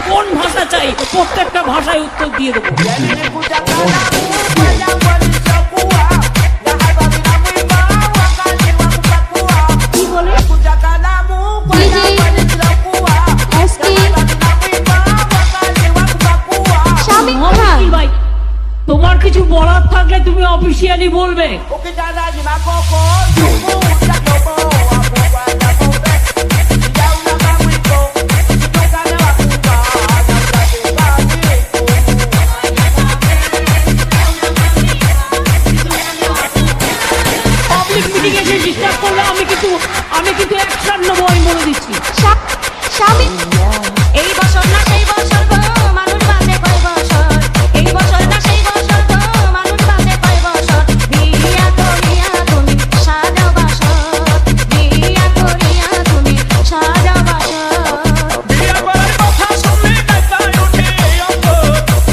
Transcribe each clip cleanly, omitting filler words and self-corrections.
কোন ভাষা চাই প্রত্যেকটা ভাষায় উত্তর দিয়ে দেবো। কি বলে? ভাই তোমার কিছু বলার থাকলে তুমি অফিসিয়ালি বলবে। পাবলিক মিটিং এসে ডিস্টার্ব করলে আমি কিন্তু অ্যাকশন নেবো, আমি বলে দিচ্ছি। স্বামী এই বছর না সেই বছর গো মানুষ বাঁচে কয় বছর, এই বছর না সেই বছর গো মানুষ বাঁচে কয় বছর, বিয়া করিয়া তুমি সাজাও বাসর, বিয়া করিয়া তুমি সাজাও বাসর। বিয়া করার কথা শুনলে গাইতায় উঠে এই অন্তর,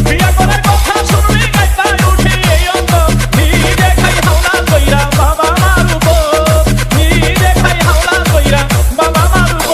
বিয়া করার কথা শুনলে গাইতায় উঠে এই অন্তর, নিজে খাই হাওলা কইরা বাবা মারুব, নিজে খাই হাওলা কইরা বাবা Marub.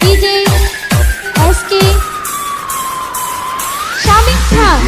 DJ SK Shamik Khan